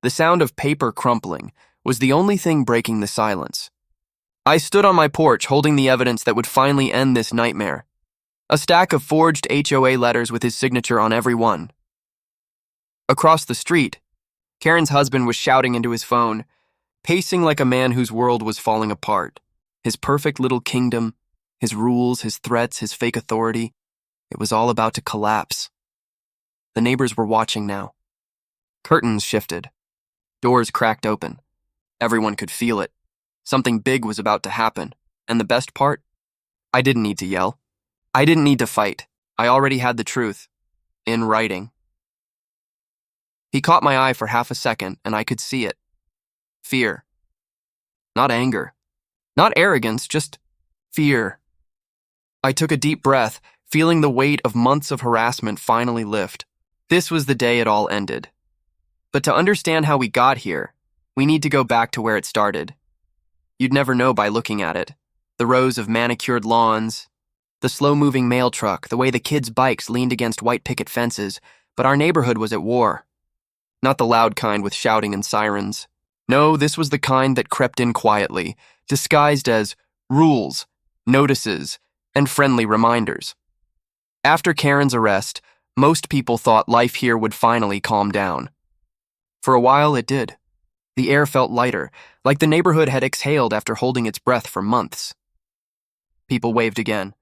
The sound of paper crumpling was the only thing breaking the silence. I stood on my porch holding the evidence that would finally end this nightmare. A stack of forged HOA letters with his signature on every one. Across the street, Karen's husband was shouting into his phone, pacing like a man whose world was falling apart. His perfect little kingdom, his rules, his threats, his fake authority. It was all about to collapse. The neighbors were watching now. Curtains shifted. Doors cracked open. Everyone could feel it. Something big was about to happen. And the best part? I didn't need to yell. I didn't need to fight. I already had the truth. In writing. He caught my eye for half a second, and I could see it. Fear. Not anger. Not arrogance, just fear. I took a deep breath, feeling the weight of months of harassment finally lift. This was the day it all ended. But to understand how we got here, we need to go back to where it started. You'd never know by looking at it. The rows of manicured lawns, the slow-moving mail truck, the way the kids' bikes leaned against white picket fences, but our neighborhood was at war. Not the loud kind with shouting and sirens. No, this was the kind that crept in quietly, disguised as rules, notices, and friendly reminders. After Karen's arrest, most people thought life here would finally calm down. For a while, it did. The air felt lighter, like the neighborhood had exhaled after holding its breath for months. People waved again.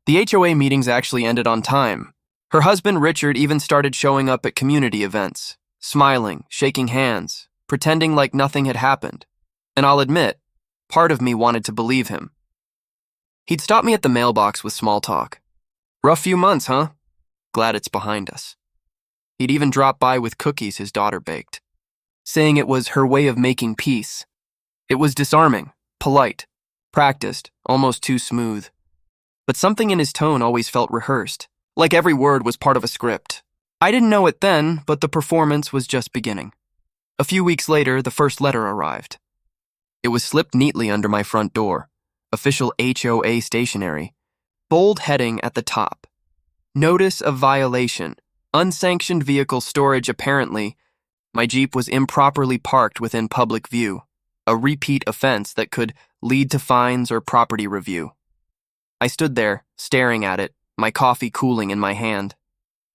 The HOA meetings actually ended on time. Her husband, Richard, even started showing up at community events, smiling, shaking hands, pretending like nothing had happened. And I'll admit, part of me wanted to believe him. He'd stop me at the mailbox with small talk. Rough few months, huh? Glad it's behind us. He'd even drop by with cookies his daughter baked, saying it was her way of making peace. It was disarming, polite, practiced, almost too smooth. But something in his tone always felt rehearsed, like every word was part of a script. I didn't know it then, but the performance was just beginning. A few weeks later, the first letter arrived. It was slipped neatly under my front door, official HOA stationery, bold heading at the top. Notice of violation, unsanctioned vehicle storage apparently. My Jeep was improperly parked within public view, a repeat offense that could lead to fines or property review. I stood there, staring at it, my coffee cooling in my hand.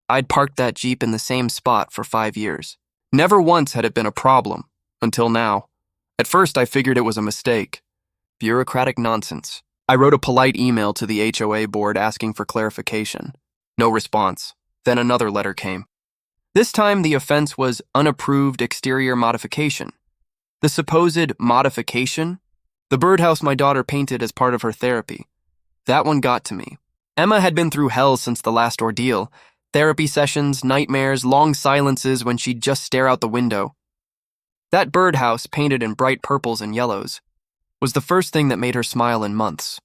I'd parked that Jeep in the same spot for 5 years. Never once had it been a problem, until now. At first, I figured it was a mistake. Bureaucratic nonsense. I wrote a polite email to the HOA board asking for clarification. No response. Then another letter came. This time, the offense was unapproved exterior modification. The supposed modification? The birdhouse my daughter painted as part of her therapy. That one got to me. Emma had been through hell since the last ordeal. Therapy sessions, nightmares, long silences when she'd just stare out the window. That birdhouse, painted in bright purples and yellows, was the first thing that made her smile in months.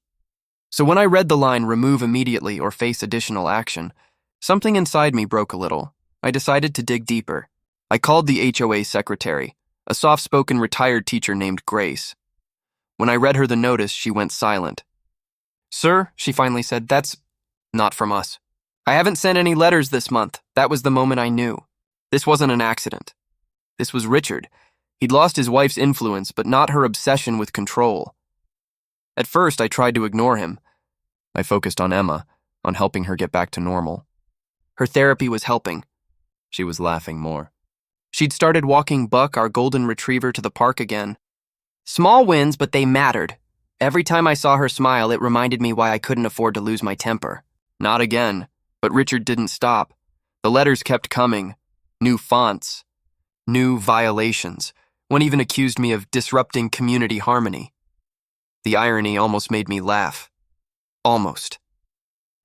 So when I read the line, remove immediately or face additional action, something inside me broke a little. I decided to dig deeper. I called the HOA secretary, a soft-spoken retired teacher named Grace. When I read her the notice, she went silent. "Sir," she finally said, "that's not from us. I haven't sent any letters this month." That was the moment I knew. This wasn't an accident. This was Richard. He'd lost his wife's influence, but not her obsession with control. At first, I tried to ignore him. I focused on Emma, on helping her get back to normal. Her therapy was helping. She was laughing more. She'd started walking Buck, our golden retriever, to the park again. Small wins, but they mattered. Every time I saw her smile, it reminded me why I couldn't afford to lose my temper. Not again. But Richard didn't stop. The letters kept coming. New fonts. New violations. One even accused me of disrupting community harmony. The irony almost made me laugh. Almost.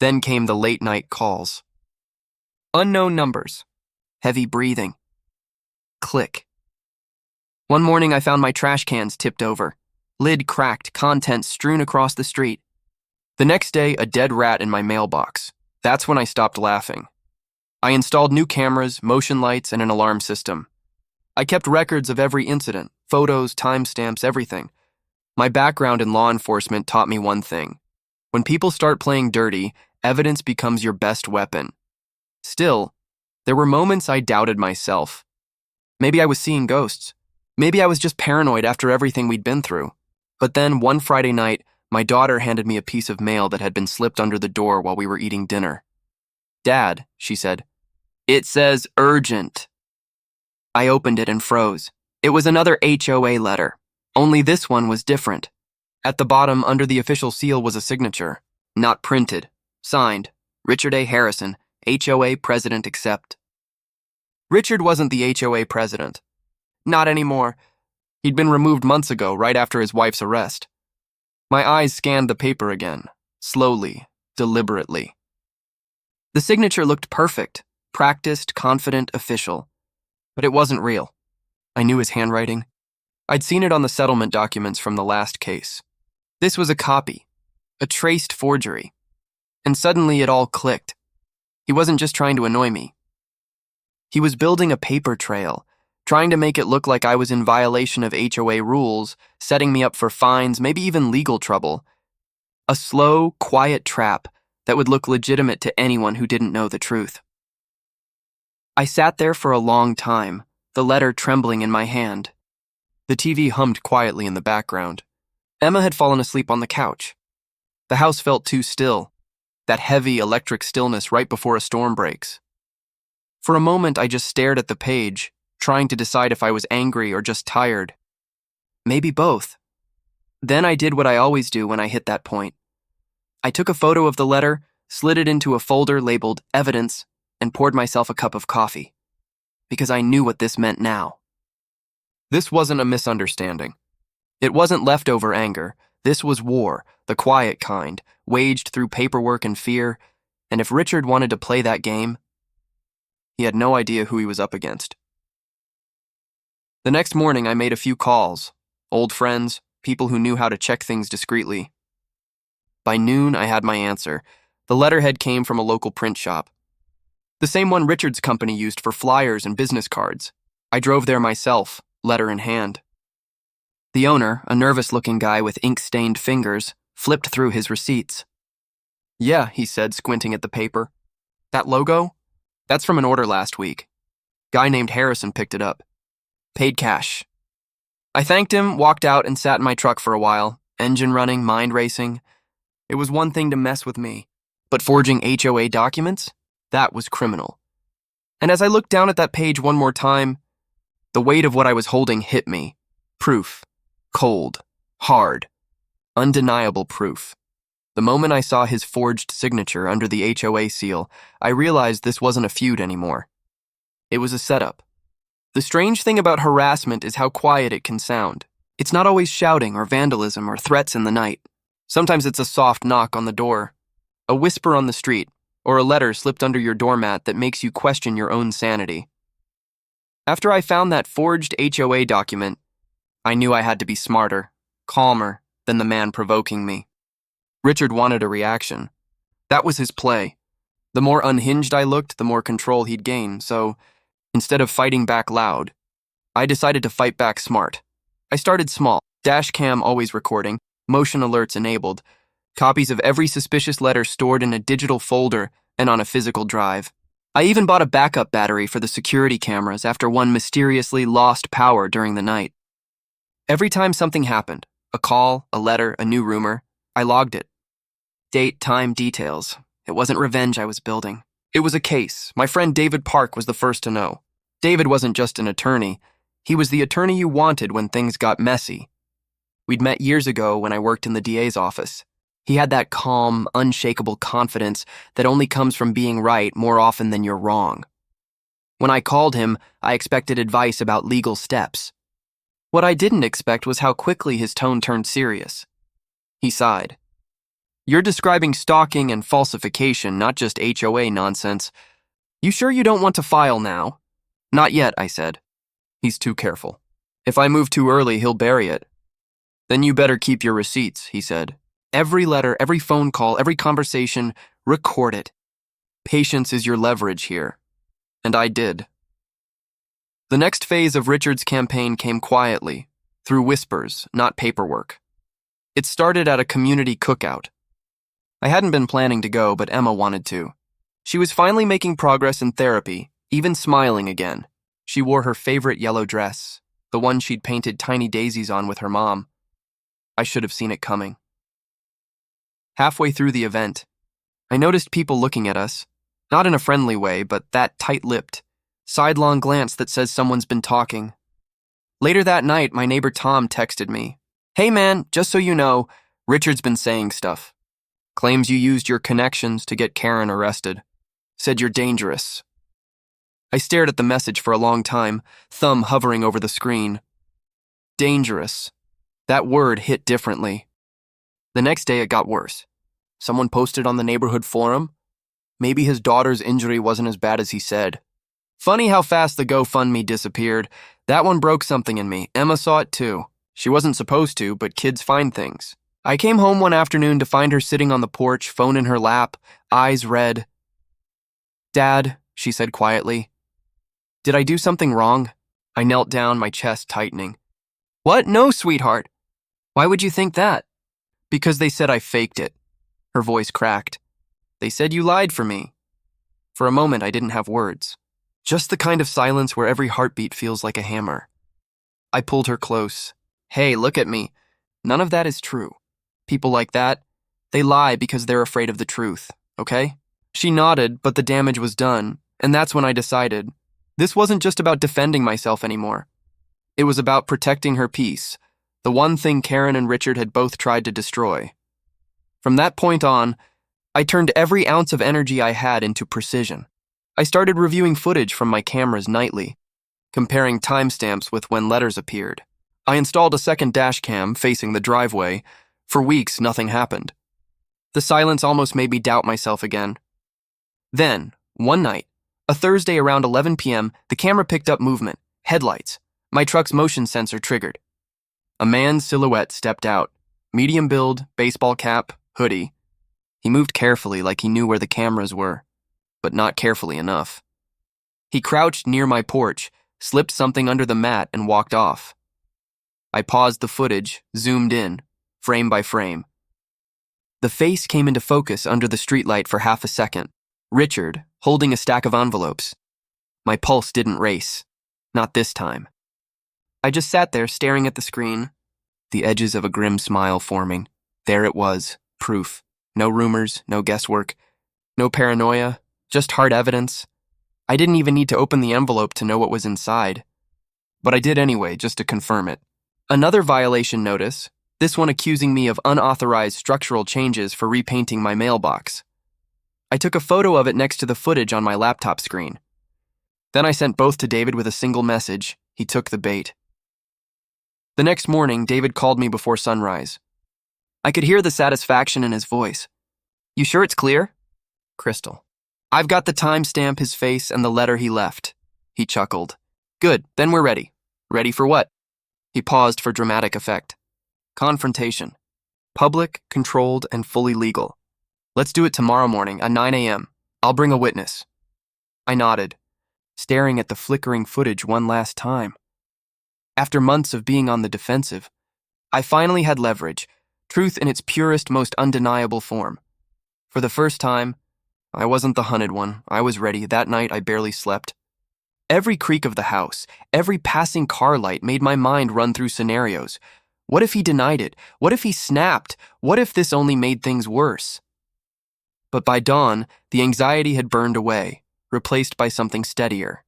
Then came the late-night calls. Unknown numbers. Heavy breathing. Click. One morning I found my trash cans tipped over. Lid cracked, contents strewn across the street. The next day, a dead rat in my mailbox. That's when I stopped laughing. I installed new cameras, motion lights, and an alarm system. I kept records of every incident, photos, timestamps, everything. My background in law enforcement taught me one thing. When people start playing dirty, evidence becomes your best weapon. Still, there were moments I doubted myself. Maybe I was seeing ghosts. Maybe I was just paranoid after everything we'd been through. But then, one Friday night, my daughter handed me a piece of mail that had been slipped under the door while we were eating dinner. "Dad," she said, "it says urgent." I opened it and froze. It was another HOA letter, only this one was different. At the bottom, under the official seal, was a signature, not printed, signed, Richard A. Harrison, HOA President Accept. Richard wasn't the HOA president. Not anymore. He'd been removed months ago, right after his wife's arrest. My eyes scanned the paper again, slowly, deliberately. The signature looked perfect, practiced, confident, official. But it wasn't real. I knew his handwriting. I'd seen it on the settlement documents from the last case. This was a copy, a traced forgery. And suddenly it all clicked. He wasn't just trying to annoy me. He was building a paper trail, trying to make it look like I was in violation of HOA rules, setting me up for fines, maybe even legal trouble. A slow, quiet trap that would look legitimate to anyone who didn't know the truth. I sat there for a long time, the letter trembling in my hand. The TV hummed quietly in the background. Emma had fallen asleep on the couch. The house felt too still, that heavy electric stillness right before a storm breaks. For a moment, I just stared at the page, trying to decide if I was angry or just tired. Maybe both. Then I did what I always do when I hit that point. I took a photo of the letter, slid it into a folder labeled Evidence, and poured myself a cup of coffee. Because I knew what this meant now. This wasn't a misunderstanding. It wasn't leftover anger. This was war, the quiet kind, waged through paperwork and fear, and if Richard wanted to play that game, he had no idea who he was up against. The next morning, I made a few calls. Old friends, people who knew how to check things discreetly. By noon, I had my answer. The letterhead came from a local print shop. The same one Richard's company used for flyers and business cards. I drove there myself, letter in hand. The owner, a nervous-looking guy with ink-stained fingers, flipped through his receipts. "Yeah," he said, squinting at the paper. "That logo? That's from an order last week. Guy named Harrison picked it up. Paid cash." I thanked him, walked out, and sat in my truck for a while, engine running, mind racing. It was one thing to mess with me, but forging HOA documents? That was criminal. And as I looked down at that page one more time, the weight of what I was holding hit me. Proof. Cold. Hard. Undeniable proof. The moment I saw his forged signature under the HOA seal, I realized this wasn't a feud anymore. It was a setup. The strange thing about harassment is how quiet it can sound. It's not always shouting or vandalism or threats in the night. Sometimes it's a soft knock on the door, a whisper on the street, or a letter slipped under your doormat that makes you question your own sanity. After I found that forged HOA document, I knew I had to be smarter, calmer than the man provoking me. Richard wanted a reaction. That was his play. The more unhinged I looked, the more control he'd gain, so instead of fighting back loud, I decided to fight back smart. I started small, dash cam always recording, motion alerts enabled, copies of every suspicious letter stored in a digital folder and on a physical drive. I even bought a backup battery for the security cameras after one mysteriously lost power during the night. Every time something happened, a call, a letter, a new rumor, I logged it. Date, time, details. It wasn't revenge I was building. It was a case. My friend David Park was the first to know. David wasn't just an attorney. He was the attorney you wanted when things got messy. We'd met years ago when I worked in the DA's office. He had that calm, unshakable confidence that only comes from being right more often than you're wrong. When I called him, I expected advice about legal steps. What I didn't expect was how quickly his tone turned serious. He sighed. "You're describing stalking and falsification, not just HOA nonsense. You sure you don't want to file now?" "Not yet," I said. "He's too careful. If I move too early, he'll bury it." "Then you better keep your receipts," he said. "Every letter, every phone call, every conversation, record it. Patience is your leverage here." And I did. The next phase of Richard's campaign came quietly, through whispers, not paperwork. It started at a community cookout. I hadn't been planning to go, but Emma wanted to. She was finally making progress in therapy, even smiling again. She wore her favorite yellow dress, the one she'd painted tiny daisies on with her mom. I should have seen it coming. Halfway through the event, I noticed people looking at us, not in a friendly way, but that tight-lipped, sidelong glance that says someone's been talking. Later that night, my neighbor Tom texted me, "Hey man, just so you know, Richard's been saying stuff. Claims you used your connections to get Karen arrested. Said you're dangerous." I stared at the message for a long time, thumb hovering over the screen. Dangerous. That word hit differently. The next day it got worse. Someone posted on the neighborhood forum. Maybe his daughter's injury wasn't as bad as he said. Funny how fast the GoFundMe disappeared. That one broke something in me. Emma saw it too. She wasn't supposed to, but kids find things. I came home one afternoon to find her sitting on the porch, phone in her lap, eyes red. "Dad," she said quietly, "did I do something wrong?" I knelt down, my chest tightening. "What? No, sweetheart." "Why would you think that?" "Because they said I faked it." Her voice cracked. "They said you lied for me." For a moment, I didn't have words. Just the kind of silence where every heartbeat feels like a hammer. I pulled her close. "Hey, look at me. None of that is true. People like that, they lie because they're afraid of the truth, okay?" She nodded, but the damage was done, and that's when I decided. This wasn't just about defending myself anymore. It was about protecting her peace, the one thing Karen and Richard had both tried to destroy. From that point on, I turned every ounce of energy I had into precision. I started reviewing footage from my cameras nightly, comparing timestamps with when letters appeared. I installed a second dash cam facing the driveway. For weeks, nothing happened. The silence almost made me doubt myself again. Then, one night, a Thursday around 11 p.m., the camera picked up movement, headlights. My truck's motion sensor triggered. A man's silhouette stepped out, medium build, baseball cap, hoodie. He moved carefully like he knew where the cameras were, but not carefully enough. He crouched near my porch, slipped something under the mat, and walked off. I paused the footage, zoomed in, frame by frame. The face came into focus under the streetlight for half a second. Richard, holding a stack of envelopes. My pulse didn't race. Not this time. I just sat there staring at the screen, the edges of a grim smile forming. There it was, proof. No rumors, no guesswork, no paranoia, just hard evidence. I didn't even need to open the envelope to know what was inside. But I did anyway, just to confirm it. Another violation notice, this one accusing me of unauthorized structural changes for repainting my mailbox. I took a photo of it next to the footage on my laptop screen. Then I sent both to David with a single message. He took the bait. The next morning, David called me before sunrise. I could hear the satisfaction in his voice. "You sure it's clear?" "Crystal." "I've got the timestamp, his face, and the letter he left." He chuckled. "Good, then we're ready." "Ready for what?" He paused for dramatic effect. "Confrontation. Public, controlled, and fully legal. Let's do it tomorrow morning at 9 a.m. I'll bring a witness." I nodded, staring at the flickering footage one last time. After months of being on the defensive, I finally had leverage, truth in its purest, most undeniable form. For the first time, I wasn't the hunted one. I was ready. That night, I barely slept. Every creak of the house, every passing car light made my mind run through scenarios. What if he denied it? What if he snapped? What if this only made things worse? But by dawn, the anxiety had burned away, replaced by something steadier.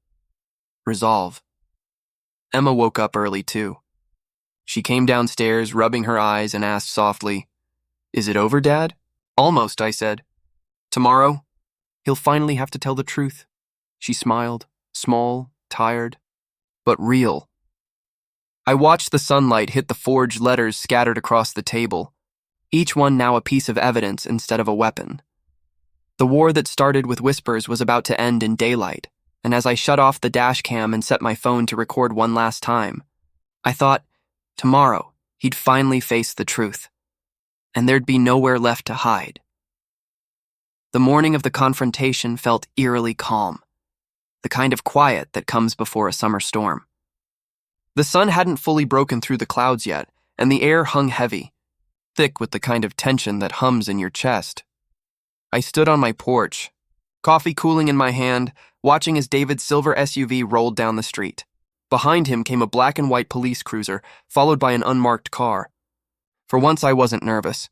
Resolve. Emma woke up early, too. She came downstairs, rubbing her eyes, and asked softly, "Is it over, Dad?" "Almost," I said. "Tomorrow, he'll finally have to tell the truth." She smiled, small, tired, but real. I watched the sunlight hit the forged letters scattered across the table, each one now a piece of evidence instead of a weapon. The war that started with whispers was about to end in daylight, and as I shut off the dash cam and set my phone to record one last time, I thought, tomorrow, he'd finally face the truth, and there'd be nowhere left to hide. The morning of the confrontation felt eerily calm, the kind of quiet that comes before a summer storm. The sun hadn't fully broken through the clouds yet, and the air hung heavy, thick with the kind of tension that hums in your chest. I stood on my porch, coffee cooling in my hand, watching as David's silver SUV rolled down the street. Behind him came a black and white police cruiser, followed by an unmarked car. For once, I wasn't nervous.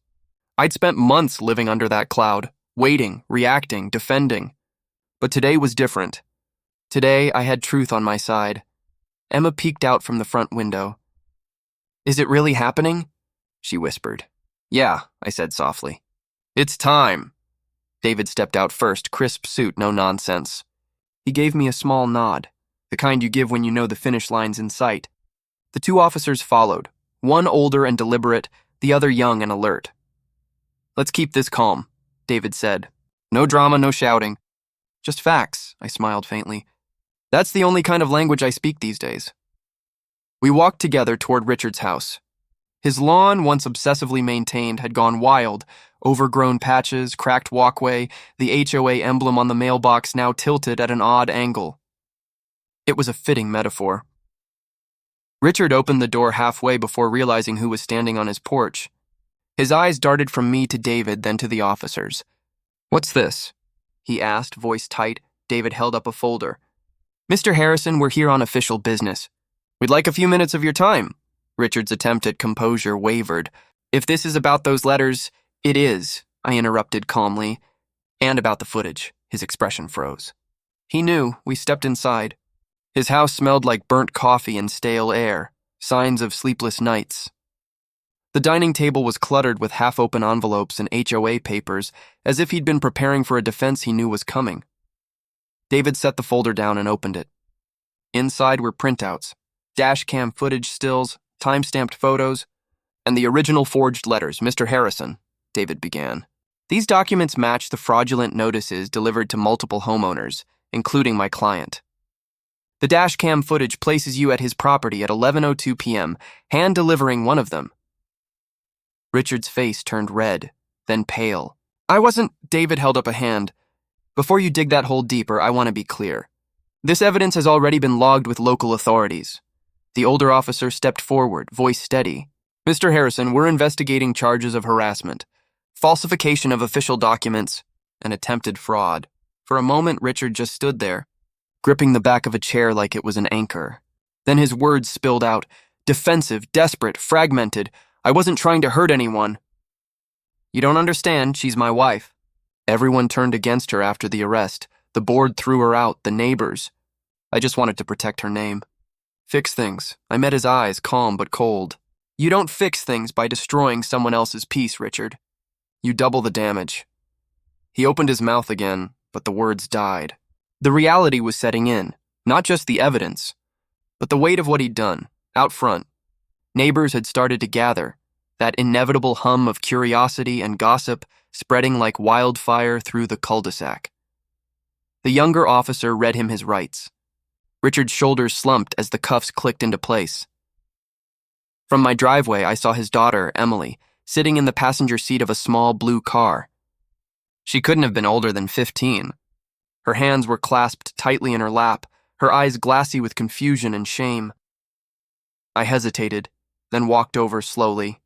I'd spent months living under that cloud, waiting, reacting, defending. But today was different. Today, I had truth on my side. Emma peeked out from the front window. "Is it really happening?" she whispered. "Yeah," I said softly. "It's time." David stepped out first, crisp suit, no nonsense. He gave me a small nod, the kind you give when you know the finish line's in sight. The two officers followed, one older and deliberate, the other young and alert. "Let's keep this calm," David said. "No drama, no shouting. Just facts," I smiled faintly. "That's the only kind of language I speak these days." We walked together toward Richard's house. His lawn, once obsessively maintained, had gone wild. Overgrown patches, cracked walkway, the HOA emblem on the mailbox now tilted at an odd angle. It was a fitting metaphor. Richard opened the door halfway before realizing who was standing on his porch. His eyes darted from me to David, then to the officers. "What's this?" he asked, voice tight. David held up a folder. "Mr. Harrison, we're here on official business." "We'd like a few minutes of your time." Richard's attempt at composure wavered. "If this is about those letters, it is," I interrupted calmly. "And about the footage." His expression froze. He knew. We stepped inside. His house smelled like burnt coffee and stale air, signs of sleepless nights. The dining table was cluttered with half-open envelopes and HOA papers, as if he'd been preparing for a defense he knew was coming. David set the folder down and opened it. Inside were printouts, dash-cam footage stills, time-stamped photos, and the original forged letters. "Mr. Harrison," David began. "These documents match the fraudulent notices delivered to multiple homeowners, including my client. The dash-cam footage places you at his property at 11:02 p.m., hand-delivering one of them." Richard's face turned red, then pale. "I wasn't—" David held up a hand. "Before you dig that hole deeper, I want to be clear. This evidence has already been logged with local authorities." The older officer stepped forward, voice steady. "Mr. Harrison, we're investigating charges of harassment, falsification of official documents, and attempted fraud." For a moment, Richard just stood there, gripping the back of a chair like it was an anchor. Then his words spilled out, defensive, desperate, fragmented. "I wasn't trying to hurt anyone." "You don't understand, she's my wife." Everyone turned against her after the arrest. The board threw her out, the neighbors. I just wanted to protect her name. "Fix things." I met his eyes, calm but cold. "You don't fix things by destroying someone else's peace, Richard. You double the damage." He opened his mouth again, but the words died. The reality was setting in, not just the evidence, but the weight of what he'd done, out front. Neighbors had started to gather, that inevitable hum of curiosity and gossip spreading like wildfire through the cul-de-sac. The younger officer read him his rights. Richard's shoulders slumped as the cuffs clicked into place. From my driveway, I saw his daughter, Emily, sitting in the passenger seat of a small blue car. She couldn't have been older than 15. Her hands were clasped tightly in her lap, her eyes glassy with confusion and shame. I hesitated, then walked over slowly.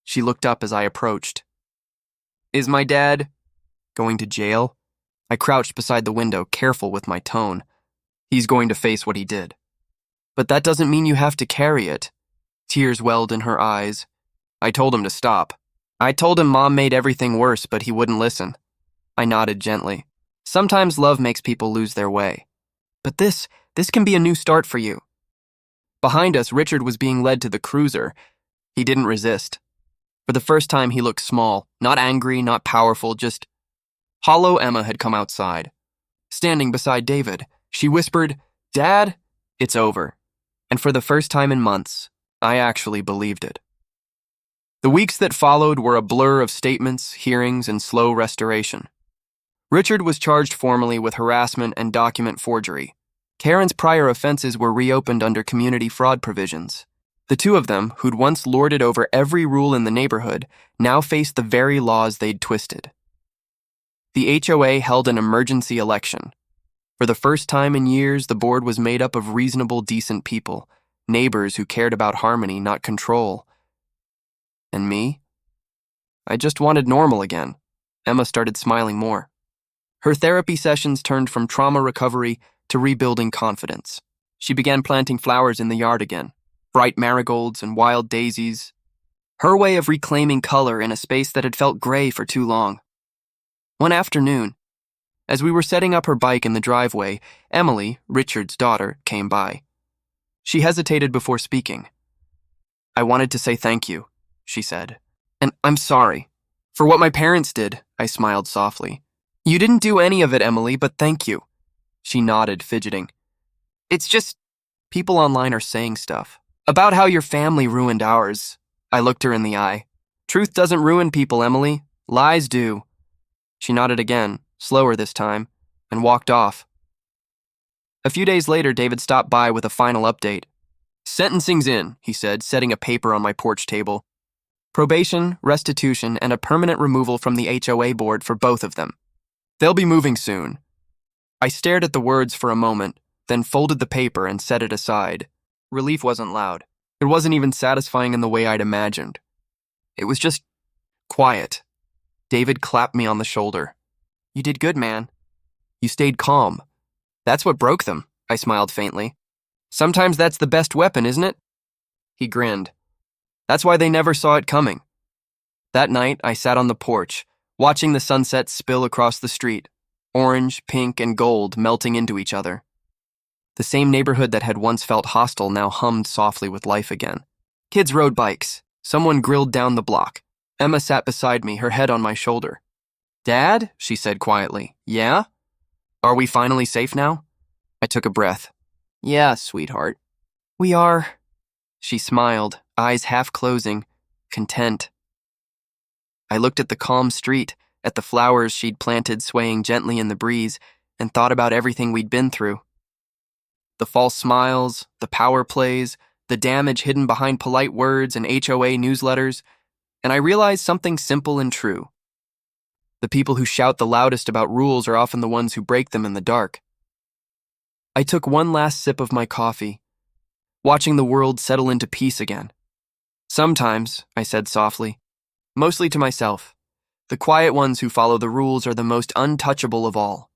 She looked up as I approached. "Is my dad going to jail?" I crouched beside the window, careful with my tone. "He's going to face what he did." "But that doesn't mean you have to carry it." Tears welled in her eyes. I told him to stop. I told him Mom made everything worse, but he wouldn't listen. I nodded gently. "Sometimes love makes people lose their way. But this can be a new start for you." Behind us, Richard was being led to the cruiser. He didn't resist. For the first time, he looked small, not angry, not powerful, just... Hollow Emma had come outside. Standing beside David, she whispered, "Dad, it's over." And for the first time in months, I actually believed it. The weeks that followed were a blur of statements, hearings, and slow restoration. Richard was charged formally with harassment and document forgery. Karen's prior offenses were reopened under community fraud provisions. The two of them, who'd once lorded over every rule in the neighborhood, now faced the very laws they'd twisted. The HOA held an emergency election. For the first time in years, the board was made up of reasonable, decent people, neighbors who cared about harmony, not control. And me? I just wanted normal again. Emma started smiling more. Her therapy sessions turned from trauma recovery to rebuilding confidence. She began planting flowers in the yard again, bright marigolds and wild daisies, her way of reclaiming color in a space that had felt gray for too long. One afternoon, as we were setting up her bike in the driveway, Emily, Richard's daughter, came by. She hesitated before speaking. "I wanted to say thank you," she said. "And I'm sorry. For what my parents did," I smiled softly. "You didn't do any of it, Emily, but thank you." She nodded, fidgeting. "It's just, people online are saying stuff about how your family ruined ours." I looked her in the eye. "Truth doesn't ruin people, Emily. Lies do." She nodded again, slower this time, and walked off. A few days later, David stopped by with a final update. "Sentencing's in," he said, setting a paper on my porch table. "Probation, restitution, and a permanent removal from the HOA board for both of them. They'll be moving soon." I stared at the words for a moment, then folded the paper and set it aside. Relief wasn't loud. It wasn't even satisfying in the way I'd imagined. It was just quiet. David clapped me on the shoulder. "You did good, man. You stayed calm. That's what broke them," I smiled faintly. "Sometimes that's the best weapon, isn't it?" He grinned. "That's why they never saw it coming." That night, I sat on the porch, watching the sunset spill across the street, orange, pink, and gold melting into each other. The same neighborhood that had once felt hostile now hummed softly with life again. Kids rode bikes. Someone grilled down the block. Emma sat beside me, her head on my shoulder. "Dad?" she said quietly. "Yeah? Are we finally safe now?" I took a breath. "Yeah, sweetheart. We are." She smiled, eyes half closing, content. I looked at the calm street, at the flowers she'd planted swaying gently in the breeze, and thought about everything we'd been through. The false smiles, the power plays, the damage hidden behind polite words and HOA newsletters, and I realized something simple and true. The people who shout the loudest about rules are often the ones who break them in the dark. I took one last sip of my coffee, watching the world settle into peace again. "Sometimes," I said softly, mostly to myself, "the quiet ones who follow the rules are the most untouchable of all."